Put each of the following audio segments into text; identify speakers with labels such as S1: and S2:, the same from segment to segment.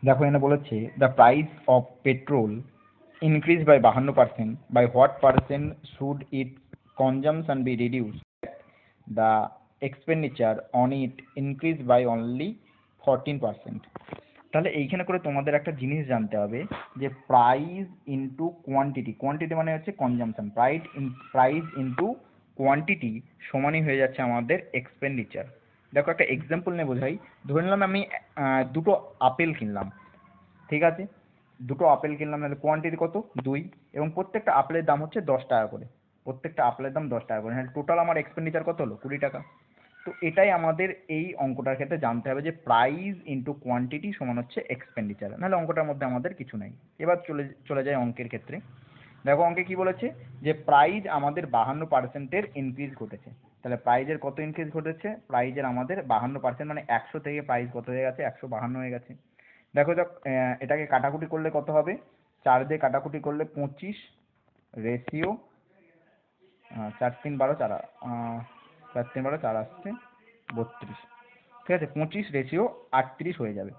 S1: দেখো এখানে বলেছে the price of petrol increase by 52%, by what percent should it consumption be reduce, the expenditure on it increase by only 14%। তাহলে এইখানে করে তোমাদের একটা জিনিস জানতে হবে যে প্রাইস ইনটু কোয়ান্টিটি, কোয়ান্টিটি মানে হচ্ছে কনজামশন, প্রাইস ইনটু কোয়ান্টিটি সমানই হয়ে যাচ্ছে আমাদের এক্সপেন্ডিচার। দেখো একটা এক্সাম্পল নিয়ে বোঝাই। ধরে নিলাম আমি দুটো আপেল কিনলাম, ঠিক আছে, দুটো আপেল কিনলাম, তাহলে কোয়ান্টিটি কত 2, এবং প্রত্যেকটা আপেলের দাম হচ্ছে 10 টাকা করে, প্রত্যেকটা আপেলের দাম 10 টাকা করে, হ্যাঁ টোটাল আমার এক্সপেন্ডিচার কত হলো 20 টাকা। তো এটাই আমাদের এই অঙ্কটার ক্ষেত্রে জানতে হবে যে প্রাইস ইনটু কোয়ান্টিটি সমান হচ্ছে এক্সপেন্ডিচার, নাহলে অঙ্কটার মধ্যে আমাদের কিছু নাই। এবার চলে যায় অঙ্কের ক্ষেত্রে। দেখো অঙ্কে কি বলেছে যে প্রাইস আমাদের 52%-এর ইনক্রিজ ঘটেছে। তাহলে প্রাইজের কত ইনক্রিজ ঘটেছে, প্রাইজের আমাদের 52%, মানে 100 থেকে প্রাইস কত হয়ে গেছে 152 হয়ে গেছে। দেখো এটাকে কাটাকুটি করলে কত হবে, 4 দিয়ে কাটাকুটি করলে 25 রেশিও 4 3 12 4 4 3 12 4 আসছে 32, ঠিক আছে, 25 রেশিও 38 হয়ে যাবে।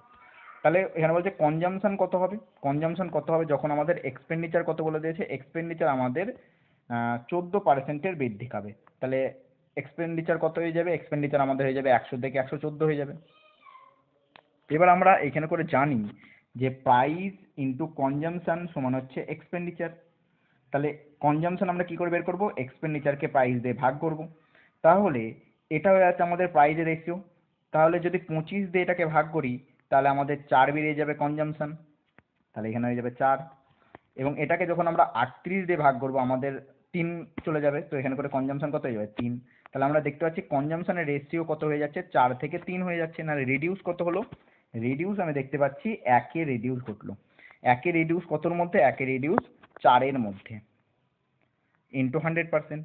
S1: তাহলে এখানে বলছে কনজামশন কত হবে, কনজামশন কত হবে যখন আমাদের এক্সপেন্ডিচার কত বলে দিয়েছে, এক্সপেন্ডিচার আমাদের 14%-এর বৃদ্ধি পাবে। তাহলে এক্সপেন্ডিচার কত হয়ে যাবে, এক্সপেন্ডিচার আমাদের হয়ে যাবে 100 থেকে 114 হয়ে যাবে। এবার আমরা এখানে করে জানি যে প্রাইস ইনটু কনজামশন সমান হচ্ছে এক্সপেন্ডিচার। তাহলে কনজামশন আমরা কি করে বের করব, এক্সপেন্ডিচারকে প্রাইস দিয়ে ভাগ করব। তাহলে এটা হয়ে যাচ্ছে আমাদের প্রাইজের রেশিও। তাহলে যদি 25 দিয়ে এটাকে ভাগ করি তাহলে আমাদের 4 বেরিয়ে যাবে কনজামশন, তাহলে এখানে হয়ে যাবে 4। এবং এটাকে যখন আমরা 38 দিয়ে ভাগ করব আমাদের 3 চলে যাবে, তো এখানে করে কনজামশন কত হয়ে যাবে 3। তাহলে আমরা দেখতে পাচ্ছি কনজামশনের রেশিও কত হয়ে যাচ্ছে 4 থেকে 3 হয়ে যাচ্ছে। না রিডিউস কত হলো, রিডিউস আমি দেখতে পাচ্ছি 1-এ রিডিউস ঘটলো। 1-এ রিডিউস কতর মধ্যে, 1-এ রিডিউস 4-এর মধ্যে, ইন্টু 100%।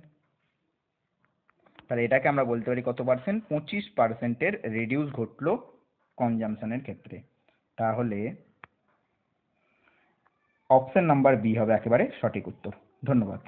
S1: তাহলে এটাকে আমরা বলতে পারি কত পার্সেন্ট, 25%-এর রিডিউস ঘটলো কনজামশনের ক্ষেত্রে। তাহলে অপশন নাম্বার বি হবে একেবারে সঠিক উত্তর। ধন্যবাদ।